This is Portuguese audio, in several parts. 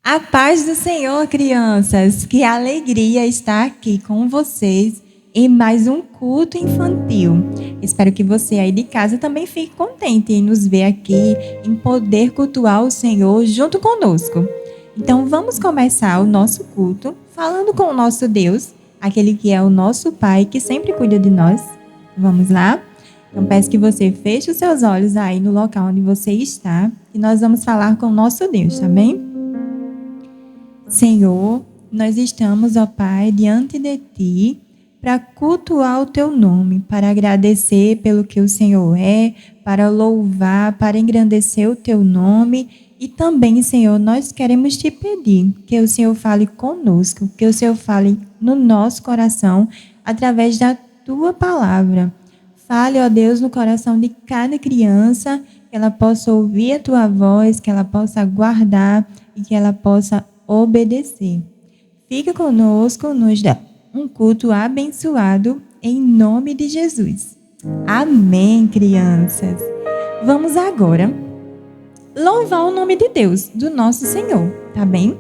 A paz do Senhor, crianças! Que alegria estar aqui com vocês em mais um culto infantil. Espero que você aí de casa também fique contente em nos ver aqui, em poder cultuar o Senhor junto conosco. Então vamos começar o nosso culto falando com o nosso Deus, aquele que é o nosso Pai, que sempre cuida de nós. Vamos lá? Então peço que você feche os seus olhos aí no local onde você está e nós vamos falar com o nosso Deus, tá bem? Senhor, nós estamos, ó Pai, diante de Ti para cultuar o Teu nome, para agradecer pelo que o Senhor é, para louvar, para engrandecer o Teu nome. E também, Senhor, nós queremos Te pedir que o Senhor fale conosco, que o Senhor fale no nosso coração através da Tua palavra. Fale, ó Deus, no coração de cada criança, que ela possa ouvir a Tua voz, que ela possa guardar e que ela possa obedecer. Fica conosco, nos dá um culto abençoado em nome de Jesus. Amém, crianças. Vamos agora louvar o nome de Deus, do nosso Senhor, tá bem?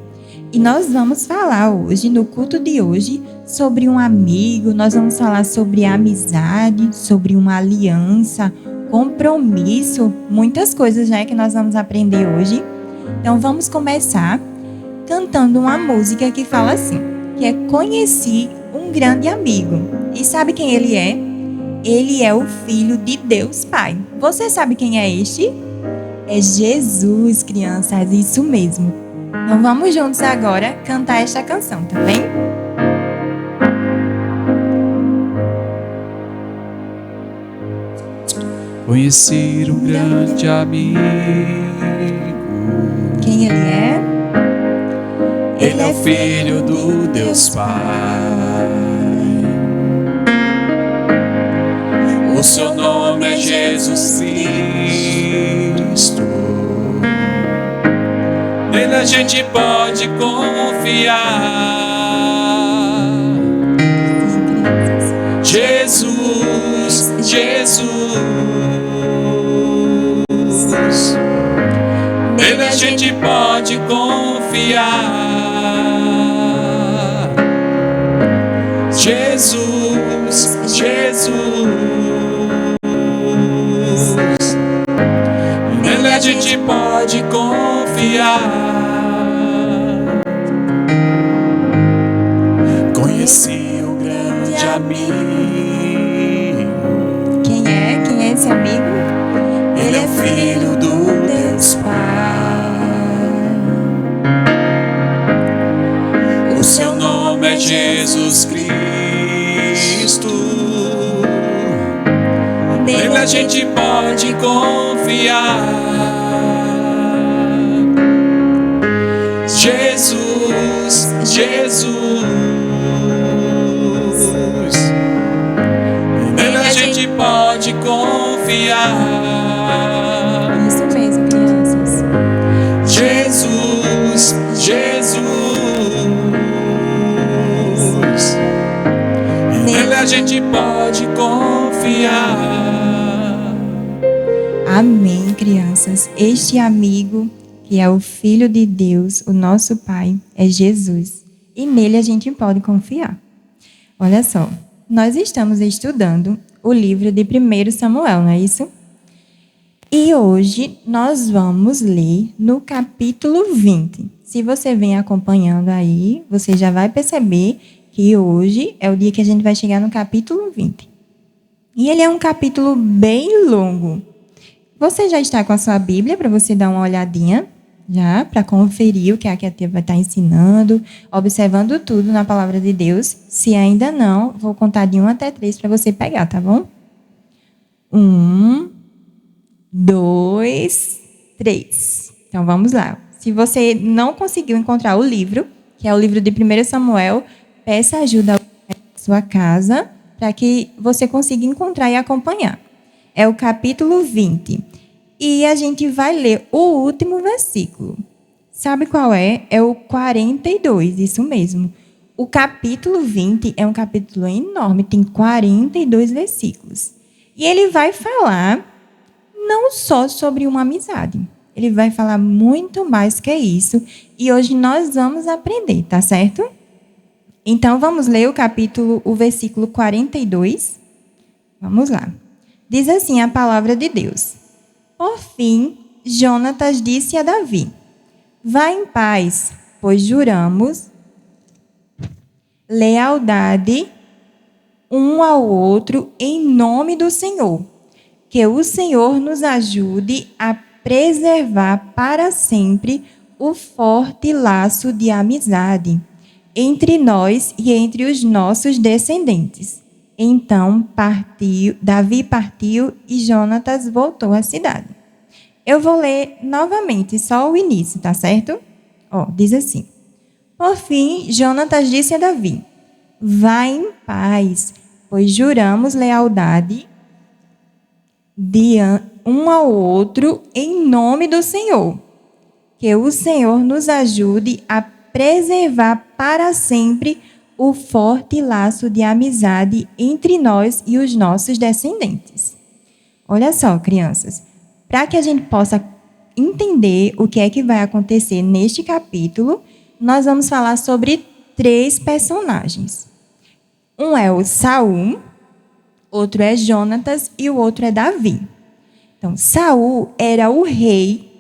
E nós vamos falar hoje, no culto de hoje, sobre um amigo, nós vamos falar sobre amizade, sobre uma aliança, compromisso, muitas coisas, né, que nós vamos aprender hoje. Então vamos começar cantando uma música que fala assim, que é Conheci um grande amigo. E sabe quem ele é? Ele é o Filho de Deus Pai. Você sabe quem é este? É Jesus, crianças, isso mesmo. Então vamos juntos agora cantar esta canção, tá bem? Conheci um grande amigo. Quem ele é? Ele é o Filho do Deus Pai. O seu nome é Jesus Cristo. Nele a gente pode confiar. Jesus, Jesus. Nele a gente pode confiar. Jesus, Jesus. Nele a gente pode confiar. Conheci um grande amigo. Quem é? Quem é esse amigo? Ele é Filho do Deus Pai. O seu nome é Jesus Cristo. Nele a gente pode confiar. Jesus, Jesus. Nele a gente pode confiar. Isso mesmo, crianças. Jesus, Jesus. Nele a gente pode confiar. Amém, crianças. Este amigo, que é o Filho de Deus, o nosso Pai, é Jesus. E nele a gente pode confiar. Olha só, nós estamos estudando o livro de 1 Samuel, não é isso? E hoje nós vamos ler no capítulo 20. Se você vem acompanhando aí, você já vai perceber que hoje é o dia que a gente vai chegar no capítulo 20. E ele é um capítulo bem longo. Você já está com a sua Bíblia para você dar uma olhadinha, já, para conferir o que a tia vai estar ensinando, observando tudo na palavra de Deus. Se ainda não, vou contar de 1 até 3 para você pegar, tá bom? 1, 2, 3. Então, vamos lá. Se você não conseguiu encontrar o livro, que é o livro de 1 Samuel, peça ajuda à sua casa para que você consiga encontrar e acompanhar. É o capítulo 20. E a gente vai ler o último versículo. Sabe qual é? É o 42, isso mesmo. O capítulo 20 é um capítulo enorme, tem 42 versículos. E ele vai falar não só sobre uma amizade. Ele vai falar muito mais que isso. E hoje nós vamos aprender, tá certo? Então, vamos ler o versículo 42. Vamos lá. Diz assim a palavra de Deus. Por fim, Jonatas disse a Davi: vá em paz, pois juramos lealdade um ao outro em nome do Senhor. Que o Senhor nos ajude a preservar para sempre o forte laço de amizade entre nós e entre os nossos descendentes. Então Davi partiu e Jonatas voltou à cidade. Eu vou ler novamente, só o início, tá certo? Diz assim. Por fim, Jonatas disse a Davi: vá em paz, pois juramos lealdade um ao outro em nome do Senhor. Que o Senhor nos ajude a preservar para sempre o forte laço de amizade entre nós e os nossos descendentes. Olha só, crianças, para que a gente possa entender o que é que vai acontecer neste capítulo, nós vamos falar sobre 3 personagens. Um é o Saul, outro é Jonatas e o outro é Davi. Então, Saul era o rei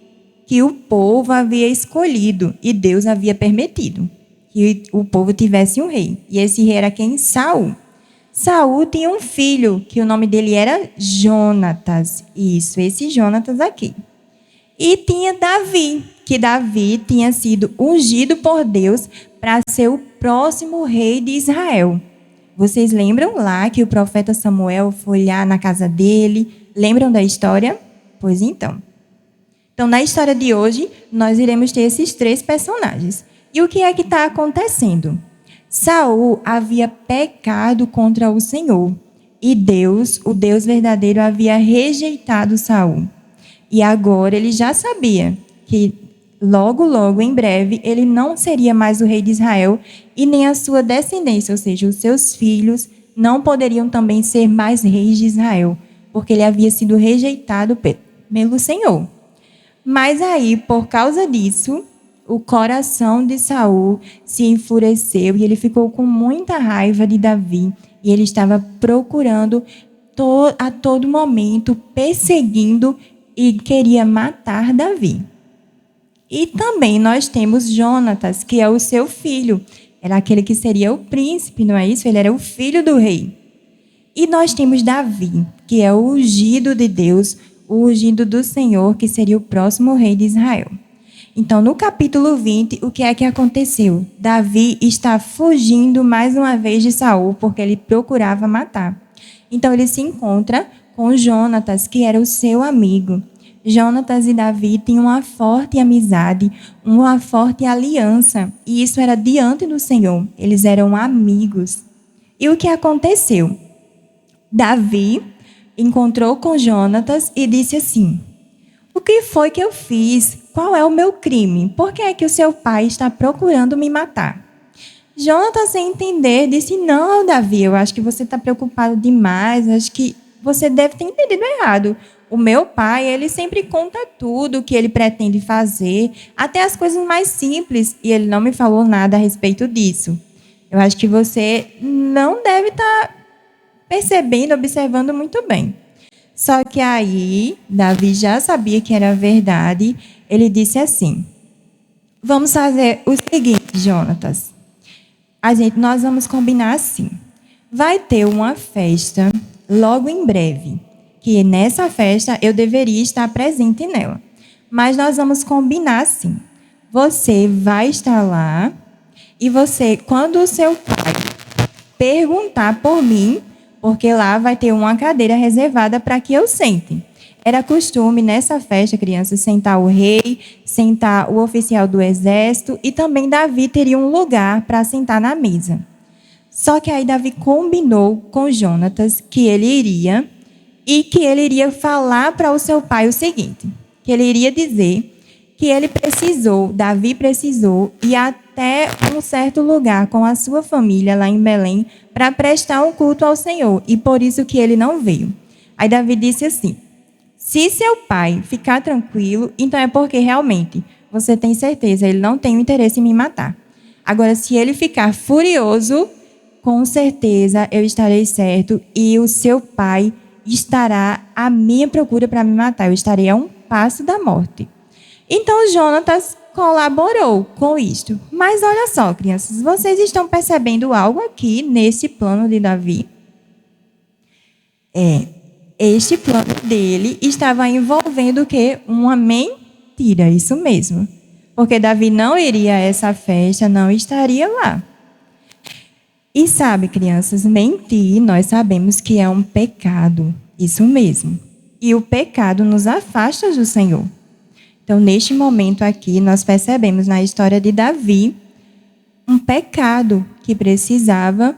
que o povo havia escolhido e Deus havia permitido que o povo tivesse um rei. E esse rei era quem? Saul. Saul tinha um filho, que o nome dele era Jonatas. Isso, esse Jonatas aqui. E tinha Davi, que Davi tinha sido ungido por Deus para ser o próximo rei de Israel. Vocês lembram lá que o profeta Samuel foi lá na casa dele? Lembram da história? Pois então. Então, na história de hoje, nós iremos ter esses 3 personagens. E o que é que está acontecendo? Saul havia pecado contra o Senhor. E Deus, o Deus verdadeiro, havia rejeitado Saul. E agora ele já sabia que logo, em breve, ele não seria mais o rei de Israel e nem a sua descendência, ou seja, os seus filhos, não poderiam também ser mais reis de Israel, porque ele havia sido rejeitado pelo Senhor. Mas aí, por causa disso, o coração de Saul se enfureceu e ele ficou com muita raiva de Davi. E ele estava procurando a todo momento, perseguindo e queria matar Davi. E também nós temos Jonatas, que é o seu filho. Era aquele que seria o príncipe, não é isso? Ele era o filho do rei. E nós temos Davi, que é o ungido de Deus, o ungido do Senhor, que seria o próximo rei de Israel. Então, no capítulo 20, o que é que aconteceu? Davi está fugindo mais uma vez de Saul, porque ele procurava matar. Então, ele se encontra com Jonatas, que era o seu amigo. Jonatas e Davi tinham uma forte amizade, uma forte aliança, e isso era diante do Senhor. Eles eram amigos. E o que aconteceu? Davi encontrou com Jonatas e disse assim: o que foi que eu fiz? Qual é o meu crime? Por que é que o seu pai está procurando me matar? Jonatas, sem entender, disse: não, Davi, eu acho que você está preocupado demais, acho que você deve ter entendido errado. O meu pai, ele sempre conta tudo o que ele pretende fazer, até as coisas mais simples, e ele não me falou nada a respeito disso. Eu acho que você não deve estar percebendo, observando muito bem. Só que aí, Davi já sabia que era verdade. Ele disse assim: vamos fazer o seguinte, Jonatas. Nós vamos combinar assim. Vai ter uma festa logo em breve, que nessa festa eu deveria estar presente nela. Mas nós vamos combinar assim. Você vai estar lá e você, quando o seu pai perguntar por mim, porque lá vai ter uma cadeira reservada para que eu sente. Era costume nessa festa, crianças, sentar o rei, sentar o oficial do exército e também Davi teria um lugar para sentar na mesa. Só que aí Davi combinou com Jonatas que ele iria e que ele iria falar para o seu pai o seguinte, que ele iria dizer que Davi precisou ir até um certo lugar com a sua família lá em Belém para prestar um culto ao Senhor, e por isso que ele não veio. Aí Davi disse assim: Se seu pai ficar tranquilo, então é porque realmente você tem certeza, ele não tem o interesse em me matar. Agora, se ele ficar furioso, com certeza eu estarei certo e o seu pai estará à minha procura para me matar. Eu estarei a um passo da morte. Então, Jonatas colaborou com isto. Mas olha só, crianças, vocês estão percebendo algo aqui nesse plano de Davi? Este plano dele estava envolvendo o quê? Uma mentira, isso mesmo. Porque Davi não iria a essa festa, não estaria lá. E sabe, crianças, mentir, nós sabemos que é um pecado, isso mesmo. E o pecado nos afasta do Senhor. Então, neste momento aqui, nós percebemos na história de Davi um pecado que precisava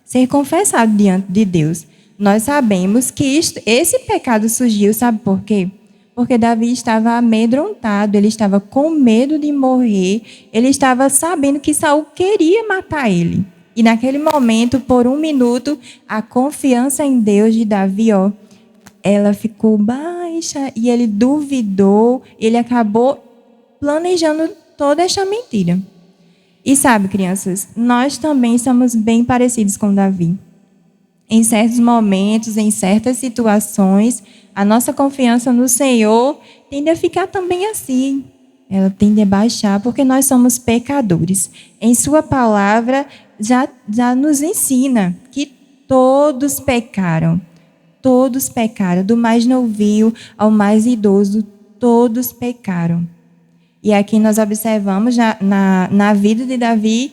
ser confessado diante de Deus. Nós sabemos que esse pecado surgiu, sabe por quê? Porque Davi estava amedrontado, ele estava com medo de morrer, ele estava sabendo que Saul queria matar ele. E naquele momento, por um minuto, a confiança em Deus de Davi, ela ficou baixa e ele duvidou, ele acabou planejando toda esta mentira. E sabe, crianças, nós também somos bem parecidos com Davi. Em certos momentos, em certas situações, a nossa confiança no Senhor tende a ficar também assim. Ela tende a baixar porque nós somos pecadores. Em sua palavra, já nos ensina que todos pecaram. Todos pecaram, do mais novinho ao mais idoso, todos pecaram. E aqui nós observamos na vida de Davi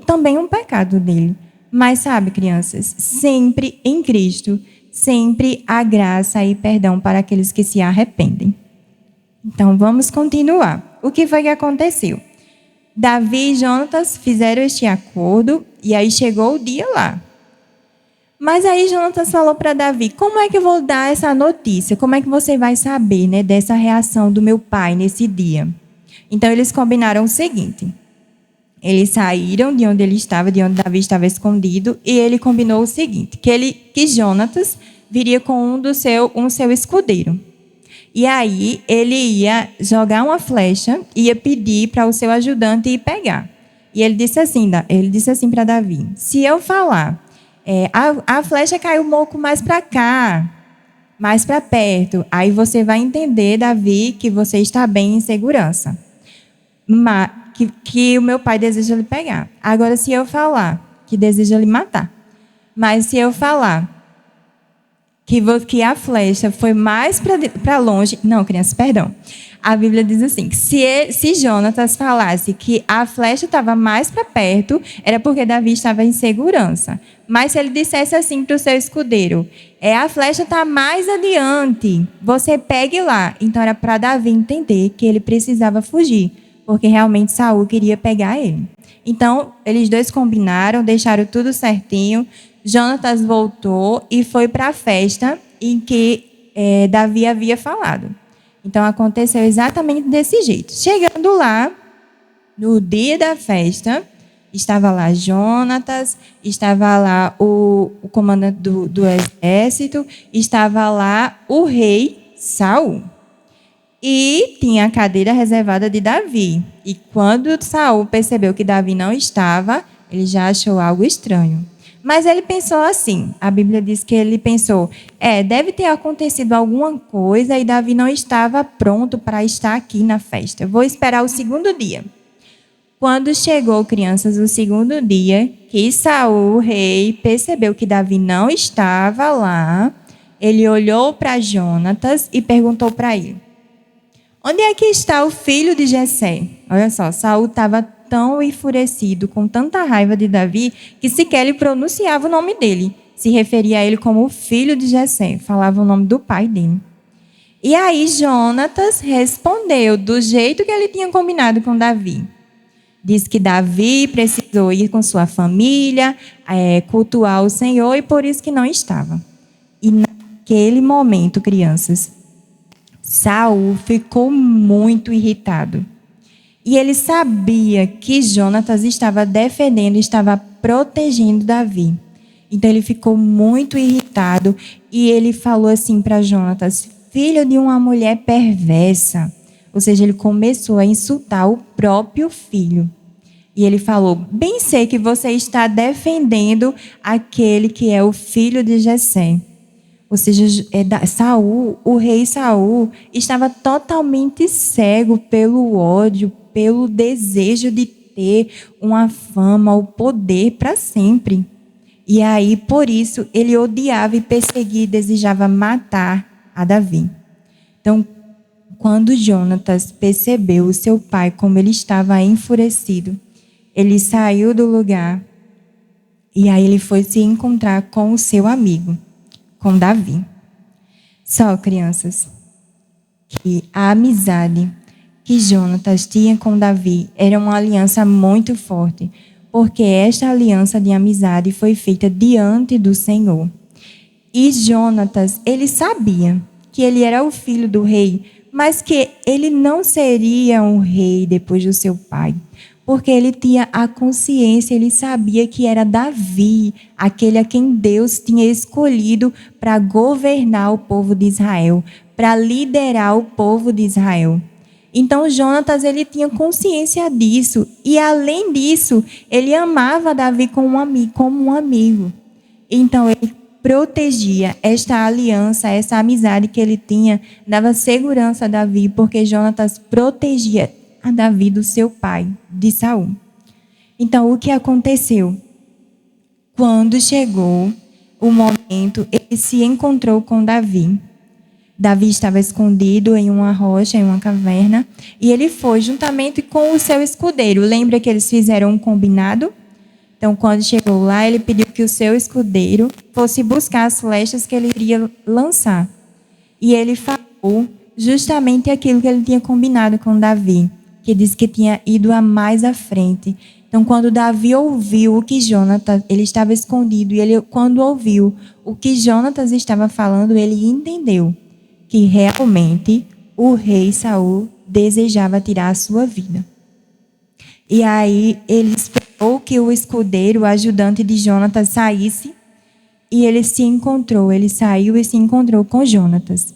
também um pecado dele. Mas sabe, crianças, sempre em Cristo, sempre há graça e perdão para aqueles que se arrependem. Então, vamos continuar. O que foi que aconteceu? Davi e Jonatas fizeram este acordo e aí chegou o dia lá. Mas aí Jonatas falou para Davi, como é que eu vou dar essa notícia? Como é que você vai saber, né, dessa reação do meu pai nesse dia? Então, eles combinaram o seguinte. Eles saíram de onde ele estava, de onde Davi estava escondido, e ele combinou o seguinte, que Jonatas viria com um seu escudeiro. E aí ele ia jogar uma flecha, ia pedir para o seu ajudante ir pegar. E ele disse assim para Davi, se eu falar, a flecha caiu um pouco mais para cá, mais para perto, aí você vai entender, Davi, que você está bem em segurança. Que o meu pai deseja lhe pegar. Agora, se eu falar que deseja lhe matar, mas se eu falar que a flecha foi mais para longe... Não, crianças, perdão. A Bíblia diz assim, que se Jonatas falasse que a flecha estava mais para perto, era porque Davi estava em segurança. Mas se ele dissesse assim para o seu escudeiro, a flecha está mais adiante, você pegue lá. Então, era para Davi entender que ele precisava fugir, porque realmente Saul queria pegar ele. Então, eles dois combinaram, deixaram tudo certinho. Jonatas voltou e foi para a festa em que Davi havia falado. Então, aconteceu exatamente desse jeito. Chegando lá, no dia da festa, estava lá Jonatas, estava lá o comandante do exército, estava lá o rei Saul. E tinha a cadeira reservada de Davi. E quando Saul percebeu que Davi não estava, ele já achou algo estranho. Mas ele pensou assim, a Bíblia diz que ele pensou, deve ter acontecido alguma coisa e Davi não estava pronto para estar aqui na festa. Vou esperar o segundo dia. Quando chegou, crianças, o segundo dia, que Saul, o rei, percebeu que Davi não estava lá, ele olhou para Jonatas e perguntou para ele, onde é que está o filho de Jessé? Olha só, Saul estava tão enfurecido, com tanta raiva de Davi, que sequer ele pronunciava o nome dele. Se referia a ele como o filho de Jessé, falava o nome do pai dele. E aí Jonatas respondeu do jeito que ele tinha combinado com Davi. Diz que Davi precisou ir com sua família, cultuar o Senhor, e por isso que não estava. E naquele momento, crianças, Saul ficou muito irritado. E ele sabia que Jonatas estava defendendo, estava protegendo Davi. Então ele ficou muito irritado e ele falou assim para Jonatas, filho de uma mulher perversa. Ou seja, ele começou a insultar o próprio filho. E ele falou: bem sei que você está defendendo aquele que é o filho de Jessé. Ou seja, Saul, o rei Saul, estava totalmente cego pelo ódio, pelo desejo de ter uma fama, o poder para sempre. E aí, por isso, ele odiava e perseguia e desejava matar a Davi. Então, quando Jonatas percebeu o seu pai como ele estava enfurecido, ele saiu do lugar e aí ele foi se encontrar com o seu amigo, com Davi. Só, crianças, que a amizade que Jonatas tinha com Davi era uma aliança muito forte, porque esta aliança de amizade foi feita diante do Senhor. E Jonatas, ele sabia que ele era o filho do rei, mas que ele não seria um rei depois do seu pai, porque ele tinha a consciência, ele sabia que era Davi, aquele a quem Deus tinha escolhido para governar o povo de Israel, para liderar o povo de Israel. Então, Jonatas, ele tinha consciência disso. E, além disso, ele amava Davi como um amigo. Então, ele protegia esta aliança, essa amizade que ele tinha, dava segurança a Davi, porque Jonatas protegia a Davi do seu pai, de Saul. Então, o que aconteceu? Quando chegou o momento, ele se encontrou com Davi. Davi estava escondido em uma rocha, em uma caverna, e ele foi juntamente com o seu escudeiro. Lembra que eles fizeram um combinado? Então, quando chegou lá, ele pediu que o seu escudeiro fosse buscar as flechas que ele iria lançar. E ele falou justamente aquilo que ele tinha combinado com Davi, que disse que tinha ido a mais à frente. Então, quando Davi ouviu o que Jonatas, ele estava escondido, e ele, quando ouviu o que Jonatas estava falando, ele entendeu que realmente o rei Saul desejava tirar a sua vida. E aí ele esperou que o escudeiro, o ajudante de Jonatas, saísse, e ele saiu e se encontrou com Jonatas.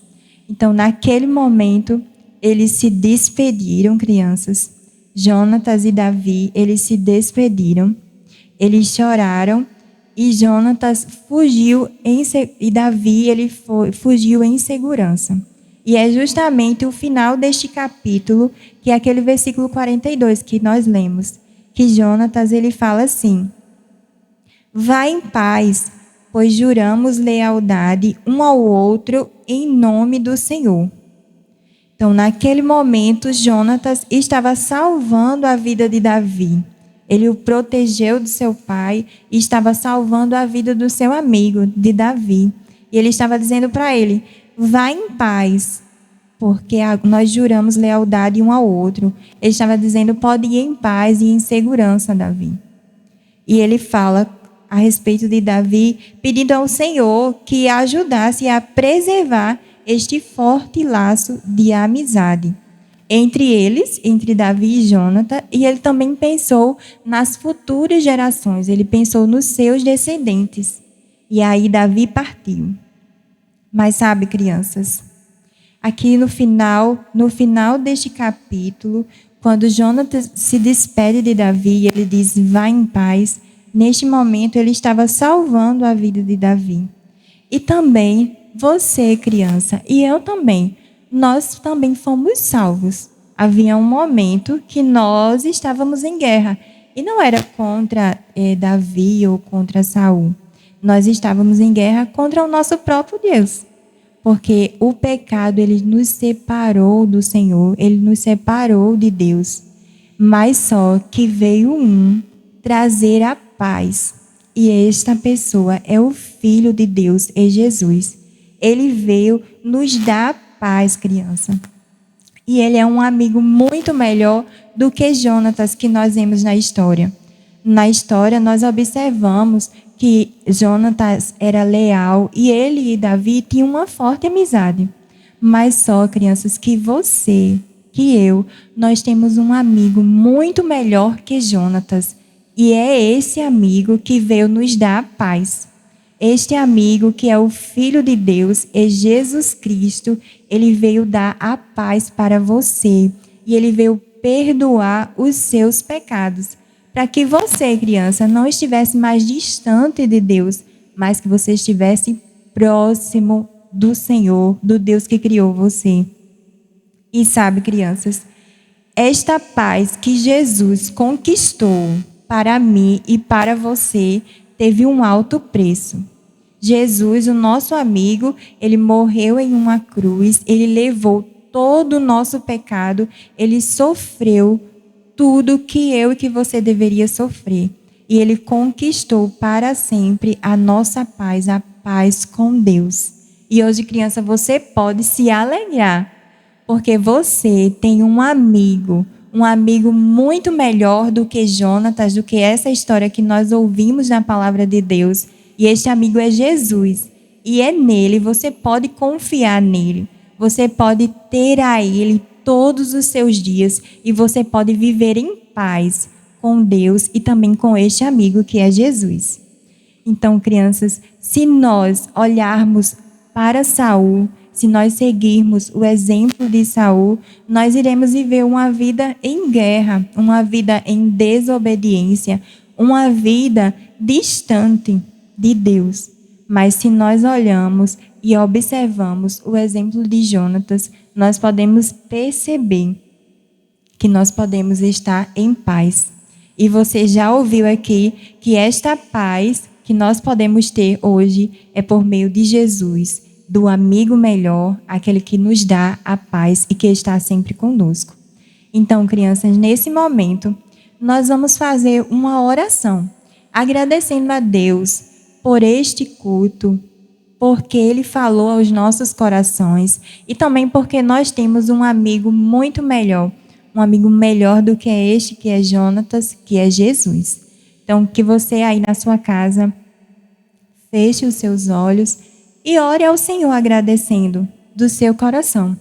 Então, naquele momento, eles se despediram, crianças. Jonatas e Davi, eles se despediram, eles choraram, e Jonatas fugiu e Davi fugiu em segurança. E é justamente o final deste capítulo, que é aquele versículo 42 que nós lemos, que Jonatas ele fala assim: vá em paz, pois juramos lealdade um ao outro em nome do Senhor. Então, naquele momento, Jonatas estava salvando a vida de Davi. Ele o protegeu do seu pai e estava salvando a vida do seu amigo, de Davi. E ele estava dizendo para ele: vá em paz, porque nós juramos lealdade um ao outro. Ele estava dizendo: pode ir em paz e em segurança, Davi. E ele fala a respeito de Davi, pedindo ao Senhor que ajudasse a preservar este forte laço de amizade entre eles, entre Davi e Jonatas, e ele também pensou nas futuras gerações, ele pensou nos seus descendentes. E aí Davi partiu. Mas sabe, crianças, aqui no final deste capítulo, quando Jonatas se despede de Davi, ele diz: vá em paz. Neste momento, ele estava salvando a vida de Davi. E também você, criança, e eu também, nós também fomos salvos. Havia um momento que nós estávamos em guerra. E não era contra Davi ou contra Saul. Nós estávamos em guerra contra o nosso próprio Deus. Porque o pecado, ele nos separou do Senhor, ele nos separou de Deus. Mas só que veio trazer a paz. E esta pessoa é o Filho de Deus, é Jesus. Ele veio nos dar paz, criança. E ele é um amigo muito melhor do que Jonatas, que nós vemos na história. Na história, nós observamos que Jonatas era leal e ele e Davi tinham uma forte amizade. Mas só, crianças, que você, que eu, nós temos um amigo muito melhor que Jonatas. E é esse amigo que veio nos dar a paz. Este amigo, que é o Filho de Deus, é Jesus Cristo, ele veio dar a paz para você e ele veio perdoar os seus pecados, para que você, criança, não estivesse mais distante de Deus, mas que você estivesse próximo do Senhor, do Deus que criou você. E sabe, crianças, esta paz que Jesus conquistou para mim e para você teve um alto preço. Jesus, o nosso amigo, ele morreu em uma cruz, ele levou todo o nosso pecado, ele sofreu tudo que eu e que você deveria sofrer. E ele conquistou para sempre a nossa paz, a paz com Deus. E hoje, criança, você pode se alegrar, porque você tem um amigo muito melhor do que Jonatas, do que essa história que nós ouvimos na palavra de Deus. E este amigo é Jesus. E é nele, você pode confiar nele. Você pode ter a ele todos os seus dias e você pode viver em paz com Deus e também com este amigo que é Jesus. Então, crianças, se nós olharmos para Saul, se nós seguirmos o exemplo de Saul, nós iremos viver uma vida em guerra, uma vida em desobediência, uma vida distante de Deus. Mas se nós olhamos e observamos o exemplo de Jonatas, nós podemos perceber que nós podemos estar em paz. E você já ouviu aqui que esta paz que nós podemos ter hoje é por meio de Jesus, do amigo melhor, aquele que nos dá a paz e que está sempre conosco. Então, crianças, nesse momento, nós vamos fazer uma oração, agradecendo a Deus por este culto, porque Ele falou aos nossos corações e também porque nós temos um amigo muito melhor, um amigo melhor do que este, que é Jonatas, que é Jesus. Então, que você aí na sua casa feche os seus olhos e ore ao Senhor agradecendo do seu coração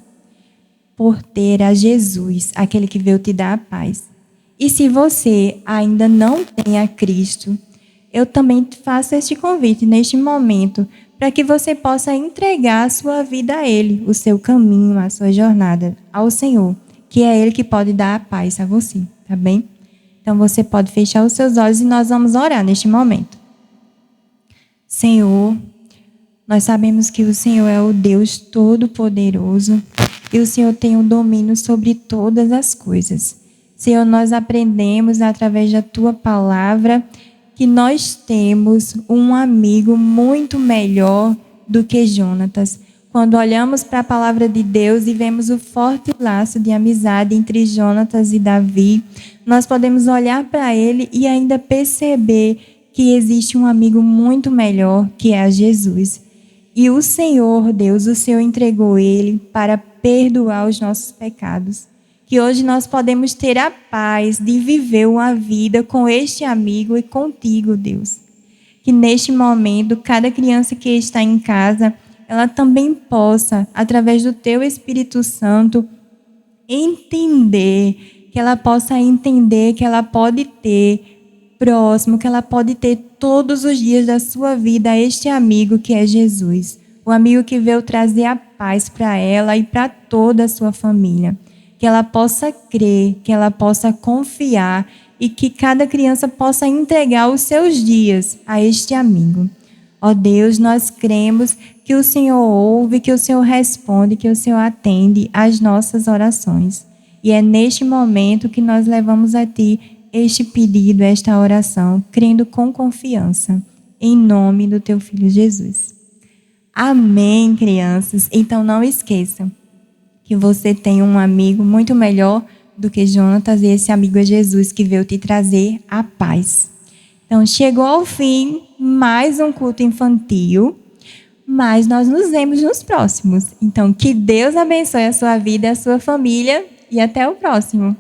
por ter a Jesus, aquele que veio te dar a paz. E se você ainda não tem a Cristo, eu também faço este convite neste momento para que você possa entregar a sua vida a Ele, o seu caminho, a sua jornada ao Senhor, que é Ele que pode dar a paz a você, tá bem? Então você pode fechar os seus olhos e nós vamos orar neste momento. Senhor, nós sabemos que o Senhor é o Deus Todo-Poderoso e o Senhor tem o domínio sobre todas as coisas. Senhor, nós aprendemos através da Tua palavra que nós temos um amigo muito melhor do que Jonatas. Quando olhamos para a palavra de Deus e vemos o forte laço de amizade entre Jonatas e Davi, nós podemos olhar para ele e ainda perceber que existe um amigo muito melhor, que é a Jesus. E o Senhor, Deus, o Senhor entregou ele para perdoar os nossos pecados. Que hoje nós podemos ter a paz de viver uma vida com este amigo e contigo, Deus. Que neste momento, cada criança que está em casa, ela também possa, através do Teu Espírito Santo, entender, que ela possa entender que ela pode ter próximo, que ela pode ter todos os dias da sua vida este amigo que é Jesus. O amigo que veio trazer a paz para ela e para toda a sua família. Que ela possa crer, que ela possa confiar e que cada criança possa entregar os seus dias a este amigo. Ó Deus, nós cremos que o Senhor ouve, que o Senhor responde, que o Senhor atende às nossas orações. E é neste momento que nós levamos a Ti este pedido, esta oração, crendo com confiança, em nome do Teu Filho Jesus. Amém, crianças. Então não esqueçam que você tem um amigo muito melhor do que Jonatas, e esse amigo é Jesus, que veio te trazer a paz. Então, chegou ao fim mais um culto infantil, mas nós nos vemos nos próximos. Então, que Deus abençoe a sua vida e a sua família, e até o próximo.